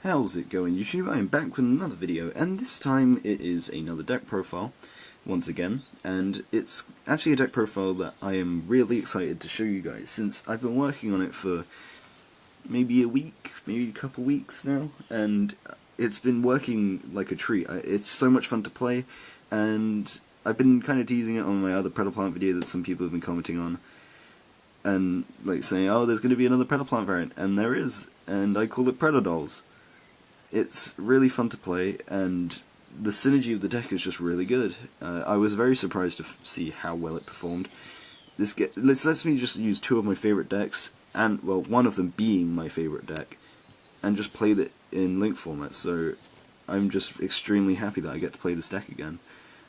How's it going, YouTube? I am back with another video, and this time it is another deck profile, once again, and it's actually a deck profile that I am really excited to show you guys, since I've been working on it for maybe a week, maybe a couple weeks now, and it's been working like a treat. It's so much fun to play, and I've been kind of teasing it on my other Predaplant video that some people have been commenting on, and like saying, oh, there's going to be another Predaplant variant, and there is, and I call it Predadolls. It's really fun to play, and the synergy of the deck is just really good. I was very surprised to see how well it performed. This lets me just use two of my favourite decks, and well, one of them being my favourite deck, and just play it in Link format, so I'm just extremely happy that I get to play this deck again.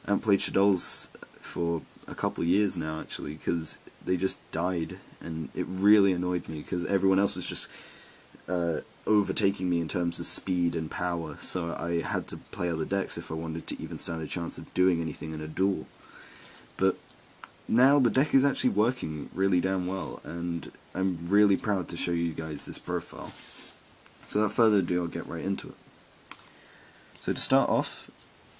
I haven't played Shaddolls for a couple of years now, actually, because they just died, and it really annoyed me, because everyone else was just overtaking me in terms of speed and power, so I had to play other decks if I wanted to even stand a chance of doing anything in a duel. But now the deck is actually working really damn well, and I'm really proud to show you guys this profile. So without further ado, I'll get right into it. So to start off,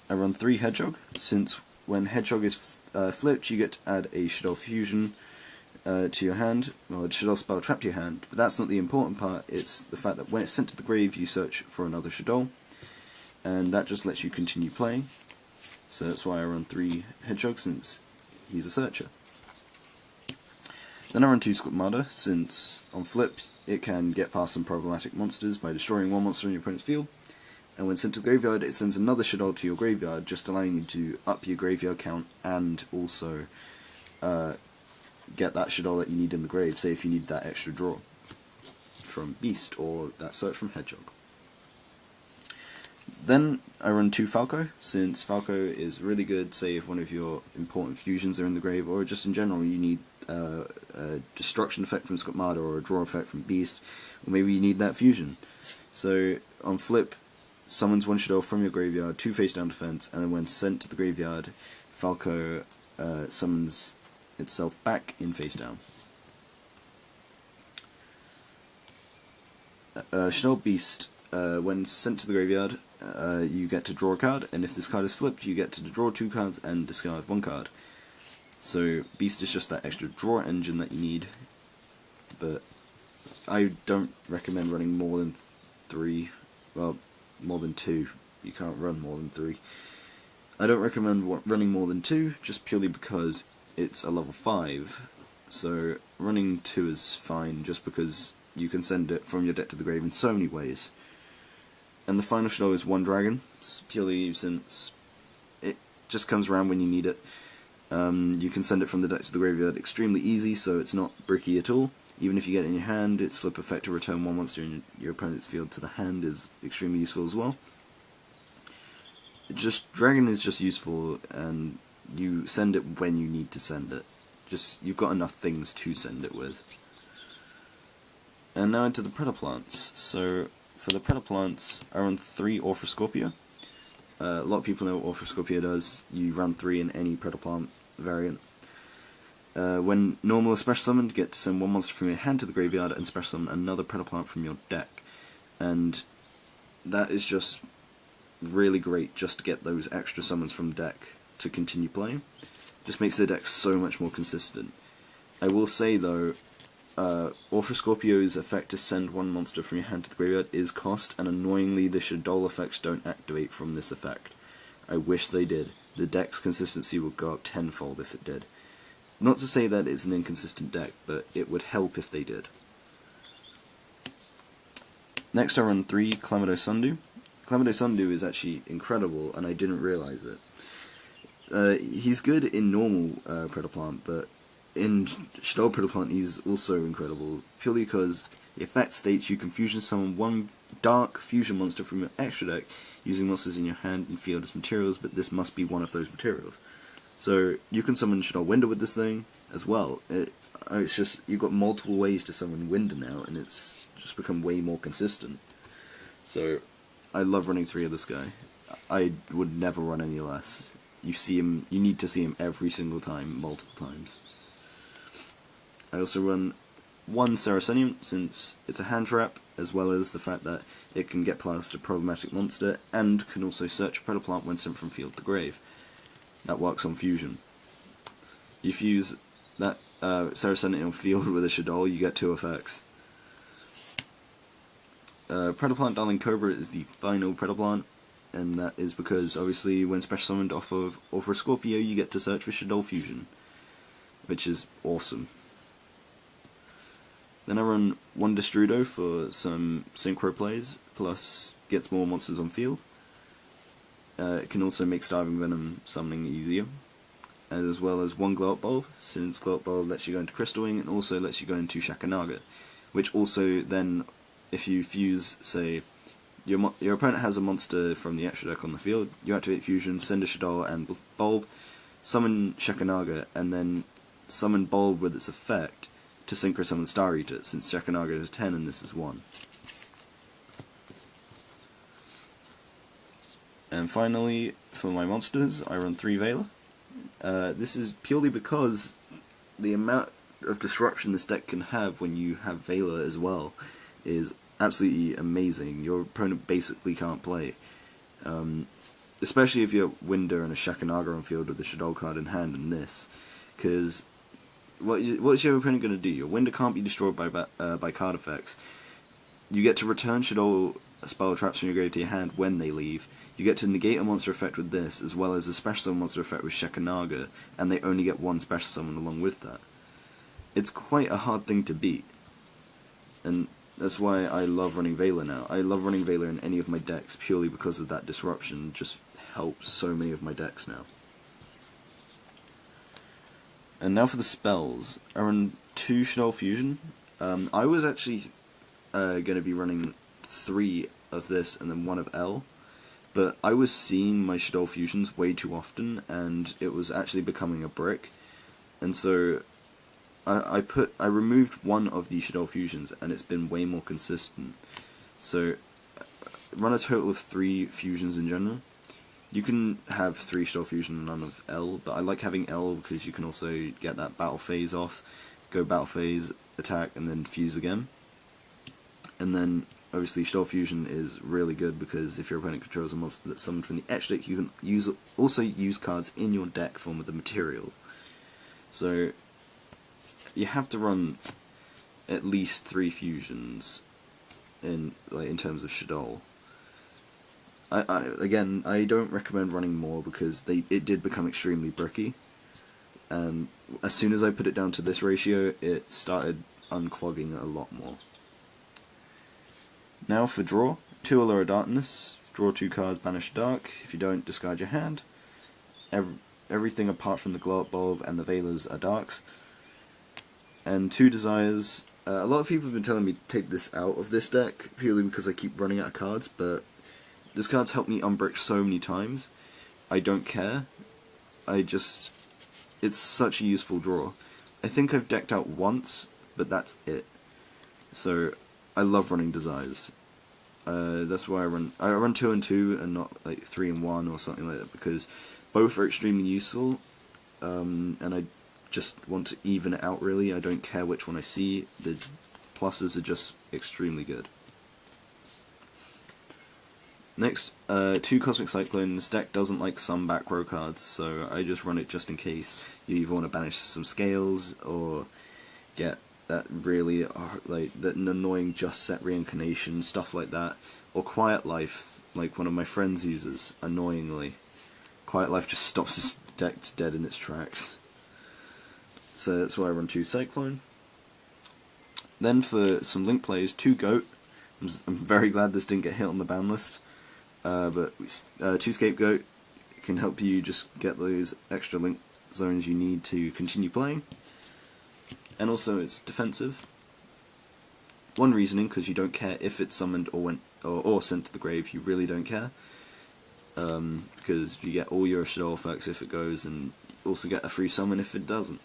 I run 3 Hedgehog, since when Hedgehog is flipped, you get to add a Shaddoll Fusion to your hand, or a Shaddoll spell trap to your hand, but that's not the important part. It's the fact that when it's sent to the grave, you search for another Shaddoll, and that just lets you continue playing. So that's why I run 3 Hedgehogs, since he's a searcher. Then I run 2 Squamata, since on flip it can get past some problematic monsters by destroying one monster in your opponent's field, and when sent to the graveyard, it sends another Shaddol to your graveyard, just allowing you to up your graveyard count and also get that Shaddol that you need in the grave, say if you need that extra draw from Beast or that search from Hedgehog. Then I run 2 Falco, since Falco is really good, say if one of your important fusions are in the grave, or just in general you need a destruction effect from Squamata or a draw effect from Beast, or maybe you need that fusion. So on flip, summons one Shaddol from your graveyard, 2 face down defense, and then when sent to the graveyard, Falco summons itself back in face down. Shaddol Beast, when sent to the graveyard, you get to draw a card, and if this card is flipped, you get to draw 2 cards and discard 1 card. So Beast is just that extra draw engine that you need, but I don't recommend running more than 3, well, more than 2. You can't run more than 3. I don't recommend running more than 2, just purely because it's a level 5, so running 2 is fine, just because you can send it from your deck to the grave in so many ways. And the final Shadow is 1 Dragon, purely since it just comes around when you need it. You can send it from the deck to the graveyard extremely easy, so it's not bricky at all. Even if you get it in your hand, its flip effect to return 1 monster in your opponent's field to the hand is extremely useful as well. Dragon is just useful, and you send it when you need to send it. You've got enough things to send it with. And now into the Predaplants. So for the Predaplants, I run 3 Orthoscorpia. A lot of people know what Orthoscorpia does. You run 3 in any Predaplant variant. When normal or special summoned, get to send 1 monster from your hand to the graveyard and special summon another Predaplant from your deck. And that is just really great, just to get those extra summons from deck to continue playing. Just makes the deck so much more consistent. I will say though, Orthoscorpio's effect to send 1 monster from your hand to the graveyard is cost, and annoyingly the Shaddol effects don't activate from this effect. I wish they did. The deck's consistency would go up tenfold if it did. Not to say that it's an inconsistent deck, but it would help if they did. Next I run 3 Clamodo Sundew. Clamodo Sundew is actually incredible, and I didn't realise it. He's good in normal Predaplant, but in Shaddol Predaplant he's also incredible, purely because the effect states you can fusion summon 1 dark fusion monster from your extra deck using monsters in your hand and field as materials, but this must be one of those materials. So you can summon Shaddol Winder with this thing as well. It's just, you've got multiple ways to summon Winder now, and it's just become way more consistent. So I love running 3 of this guy. I would never run any less. You see him, you need to see him every single time, multiple times. I also run one Saracenium, since it's a hand trap, as well as the fact that it can get past a problematic monster, and can also search a Predaplant when sent from field to grave. That works on fusion. You fuse that Saracenium field with a Shaddoll, you get 2 effects. Predaplant Darling Cobra is the final Predaplant, and that is because, obviously, when special summoned off of Orpha Scorpio, you get to search for Shaddoll Fusion, which is awesome. Then I run 1 Destrudo for some synchro plays, plus gets more monsters on field. It can also make Starving Venom summoning easier, and as well as 1 Glow Up Bulb, since Glow Up Bulb lets you go into Crystal Wing and also lets you go into Shakanaga, which also then, if you fuse, say, your opponent has a monster from the extra deck on the field, you activate Fusion, send a Shaddol and Bulb, summon Shakanaga, and then summon Bulb with its effect to Synchro Summon Star Eater, since Shakanaga is 10 and this is 1. And finally, for my monsters, I run 3 Veiler. This is purely because the amount of disruption this deck can have when you have Veiler as well is absolutely amazing. Your opponent basically can't play. Especially if you have Winder and a Shakanaga on field with the Shaddol card in hand and this. Because what's your opponent going to do? Your Winder can't be destroyed by card effects. You get to return Shaddol spell traps from your grave to your hand when they leave. You get to negate a monster effect with this, as well as a special summon monster effect with Shakanaga, and they only get 1 special summon along with that. It's quite a hard thing to beat. And that's why I love running Veiler now. I love running Veiler in any of my decks purely because of that disruption. Just helps so many of my decks now. And now for the spells. I run 2 Shaddol Fusion. I was actually going to be running 3 of this and then 1 of L, but I was seeing my Shaddol Fusions way too often, and it was actually becoming a brick. And so I removed 1 of the Shaddol Fusions, and it's been way more consistent. So run a total of 3 fusions in general. You can have 3 Shaddol Fusion and none of L, but I like having L because you can also get that battle phase off, go battle phase, attack, and then fuse again. And then obviously Shaddol Fusion is really good because if your opponent controls a monster that's summoned from the extra deck, you can also use cards in your deck form of the material. So you have to run at least 3 fusions in terms of Shaddol. Again, I don't recommend running more because it did become extremely bricky, and as soon as I put it down to this ratio, it started unclogging a lot more. Now for draw, 2 Allure of Darkness, draw 2 cards, banish dark. If you don't, discard your hand. Everything apart from the Glow Up Bulb and the Veilers are darks. And 2 Desires. A lot of people have been telling me to take this out of this deck, purely because I keep running out of cards, but this card's helped me unbrick so many times. I don't care. It's such a useful draw. I think I've decked out once, but that's it. So I love running Desires. That's why I run 2 and 2 and not like 3 and 1 or something like that, because both are extremely useful, and I just want to even it out really. I don't care which one I see. The pluses are just extremely good. Next, 2 Cosmic Cyclone. This deck doesn't like some back row cards, so I just run it just in case you either want to banish some Scales or get that really that annoying Just Set Reincarnation, stuff like that, or Quiet Life, like one of my friends uses, annoyingly. Quiet Life just stops his deck dead in its tracks. So that's why I run 2 Cyclone. Then for some link plays, 2 Goat. I'm very glad this didn't get hit on the ban list. But 2 Scapegoat can help you just get those extra link zones you need to continue playing. And also it's defensive. 1 Reasoning, because you don't care if it's summoned or sent to the grave, you really don't care. Because you get all your Shaddol effects if it goes, and you also get a free summon if it doesn't.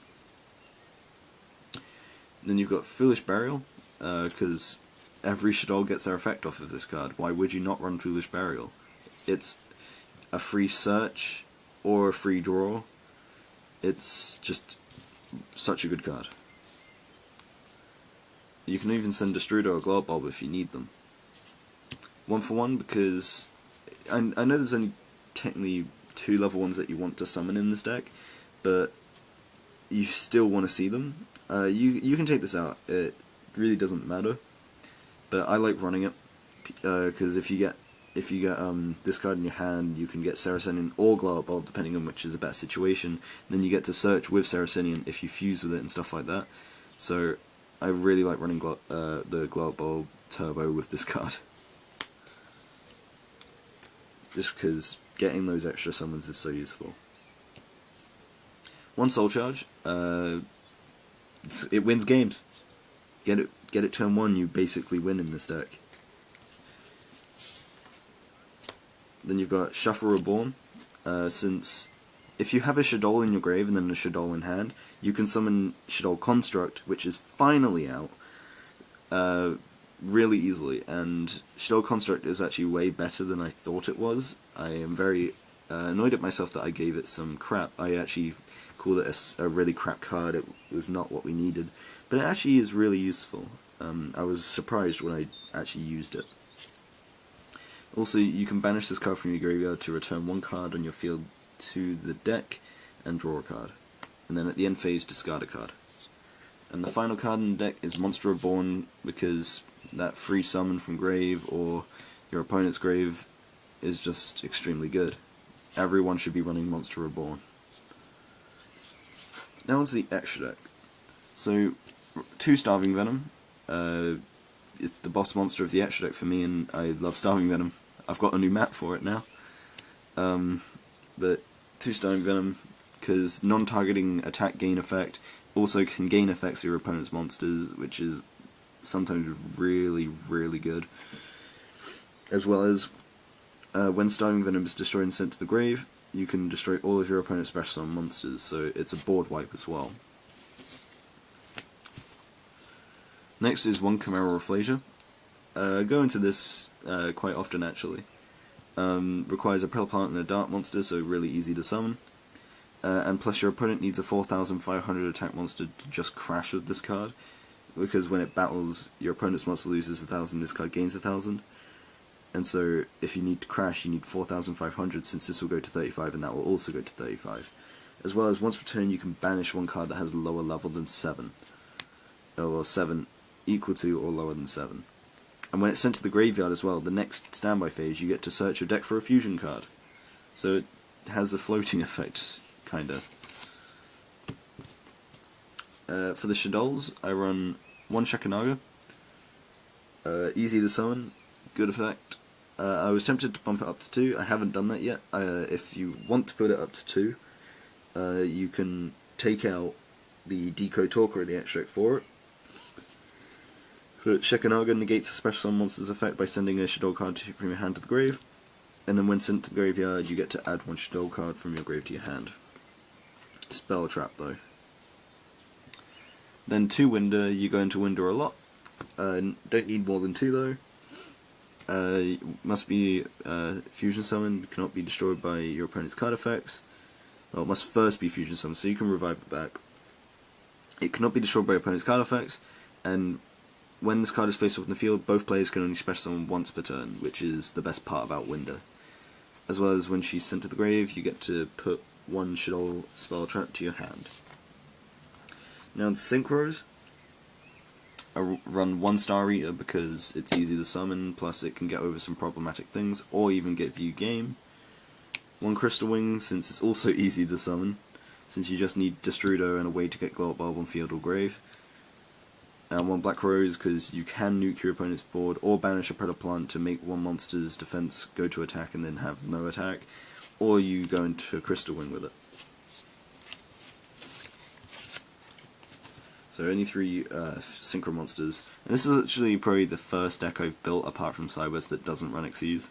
Then you've got Foolish Burial, because every Shaddol gets their effect off of this card. Why would you not run Foolish Burial? It's a free search or a free draw. It's just such a good card. You can even send Destrudo or Glow Bulb if you need them. 1-for-1 because I know there's only technically 2 level 1s that you want to summon in this deck, but you still want to see them. You can take this out, it really doesn't matter, but I like running it, because if you get this card in your hand, you can get Saracenian or Glow Bulb depending on which is a better situation. Then you get to search with Saracenian if you fuse with it and stuff like that. So I really like running the Glow Bulb Turbo with this card, just because getting those extra summons is so useful. 1 Soul Charge, it wins games. Get it turn 1, you basically win in this deck. Then you've got Shuffle Reborn, since if you have a Shaddoll in your grave and then a Shaddoll in hand, you can summon Shaddoll Construct, which is finally out, really easily, and Shaddoll Construct is actually way better than I thought it was. I am very annoyed at myself that I gave it some crap. I actually called it a really crap card. It was not what we needed, but it actually is really useful. I was surprised when I actually used it. Also, you can banish this card from your graveyard to return 1 card on your field to the deck and draw a card, and then at the end phase discard a card. And the final card in the deck is Monster Reborn, because that free summon from grave or your opponent's grave is just extremely good. Everyone should be running Monster Reborn. Now onto the extra deck. So, 2 Starving Venom. It's the boss monster of the extra deck for me, and I love Starving Venom. I've got a new map for it now. But 2 Starving Venom, because non-targeting attack gain effect also can gain effects of your opponent's monsters, which is sometimes really, really good. As well as, when Starving Venom is destroyed and sent to the grave, you can destroy all of your opponent's special summon monsters, so it's a board wipe as well. Next is 1 Chimeral Rafflesia. Go into this quite often actually. Requires a Predaplant and a Dart monster, so really easy to summon. And plus your opponent needs a 4,500 attack monster to just crash with this card, because when it battles, your opponent's monster loses 1,000, this card gains 1,000. And so if you need to crash, you need 4,500, since this will go to 35 and that will also go to 35. As well as once per turn you can banish 1 card that has a lower level than 7. Or 7 equal to or lower than 7. And when it's sent to the graveyard as well, the next standby phase you get to search your deck for a fusion card. So it has a floating effect, kinda. For the Shaddolls, I run 1 Shekinaga. Easy to summon, good effect. I was tempted to bump it up to 2, I haven't done that yet. If you want to put it up to 2, you can take out the Decode Talker in the extract for it. But Shekinaga negates a special summon monster's effect by sending a Shaddoll card from your hand to the grave, and then when sent to the graveyard you get to add 1 Shaddoll card from your grave to your hand. Spell Trap though. Then 2 Winder, you go into Winder a lot. Don't need more than 2 though. Must be fusion summoned, cannot be destroyed by your opponent's card effects. Well, it must first be fusion summoned, so you can revive it back. It cannot be destroyed by your opponent's card effects, and when this card is faced off in the field, both players can only special summon once per turn, which is the best part about Winder. As well as when she's sent to the grave, you get to put 1 Shaddol Spell Trap to your hand. Now in Synchros, I run 1 Star Eater because it's easy to summon, plus it can get over some problematic things, or even get view game. 1 Crystal Wing, since it's also easy to summon, since you just need Destrudo and a way to get Glow Bulb on field or grave. And 1 Black Rose, because you can nuke your opponent's board, or banish a Predaplant to make 1 monster's defense go to attack and then have no attack, or you go into Crystal Wing with it. So only 3 Synchro monsters. And this is actually probably the first deck I've built apart from Cybers that doesn't run Xyz.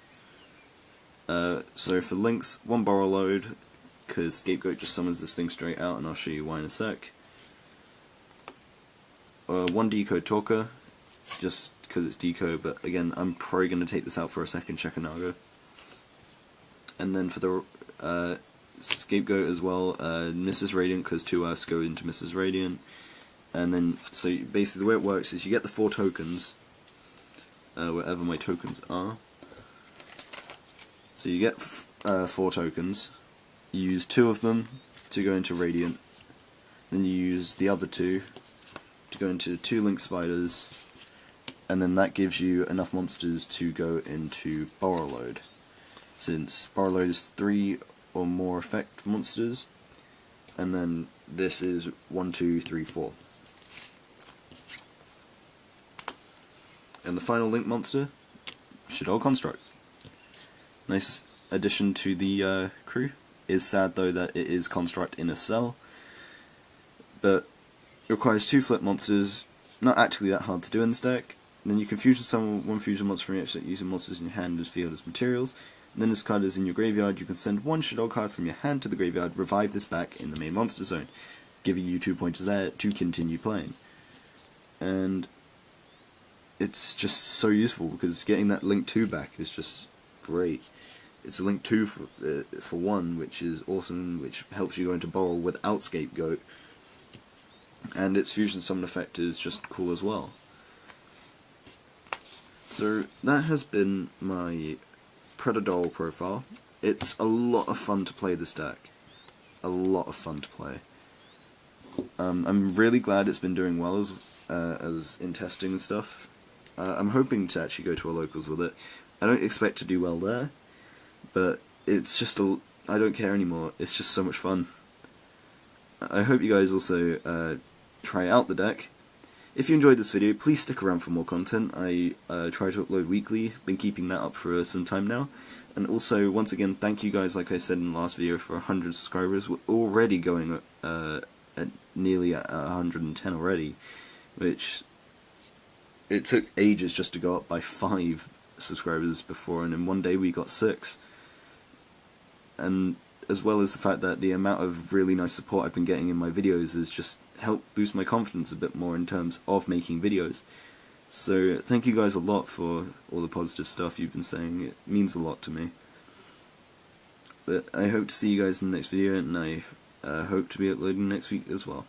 So for links, 1 Borrow Load, because Scapegoat just summons this thing straight out, and I'll show you why in a sec. 1 Decode Talker, just because it's Decode, but again, I'm probably going to take this out for a second Shekinaga. And then for the Scapegoat as well, Mrs. Radiant, because 2 Earths go into Mrs. Radiant. and then so basically the way it works is you get the 4 tokens, wherever my tokens are. So you get 4 tokens, you use 2 of them to go into Radiant, then you use the other 2 to go into 2 Link Spiders, and then that gives you enough monsters to go into Borrow Load. Since Borrow Load is 3 or more effect monsters, and then this is 1, 2, 3, 4. And the final Link monster, Shaddoll Construct. Nice addition to the crew. Is sad though that it is Construct in a cell, but it requires 2 flip monsters, not actually that hard to do in this deck. Then you can fusion summon 1 fusion monster from your extra using monsters in your hand as field as materials. And then this card is in your graveyard, you can send 1 Shaddoll card from your hand to the graveyard, revive this back in the main monster zone, giving you 2 pointers there to continue playing. And it's just so useful because getting that Link 2 back is just great. It's a Link 2 for 1, which is awesome, which helps you go into Borrow without Scapegoat. And its fusion summon effect is just cool as well. So that has been my Predadoll profile. It's a lot of fun to play this deck. A lot of fun to play. I'm really glad it's been doing well as in testing and stuff. I'm hoping to actually go to a locals with it. I don't expect to do well there, but it's just I don't care anymore. It's just so much fun. I hope you guys also try out the deck. If you enjoyed this video, please stick around for more content. I try to upload weekly, been keeping that up for some time now. And also, once again, thank you guys, like I said in the last video, for 100 subscribers. We're already going at nearly at 110 already, which it took ages just to go up by 5 subscribers before, and in one day we got 6. And as well as the fact that the amount of really nice support I've been getting in my videos has just helped boost my confidence a bit more in terms of making videos. So thank you guys a lot for all the positive stuff you've been saying. It means a lot to me. But I hope to see you guys in the next video, and I hope to be uploading next week as well.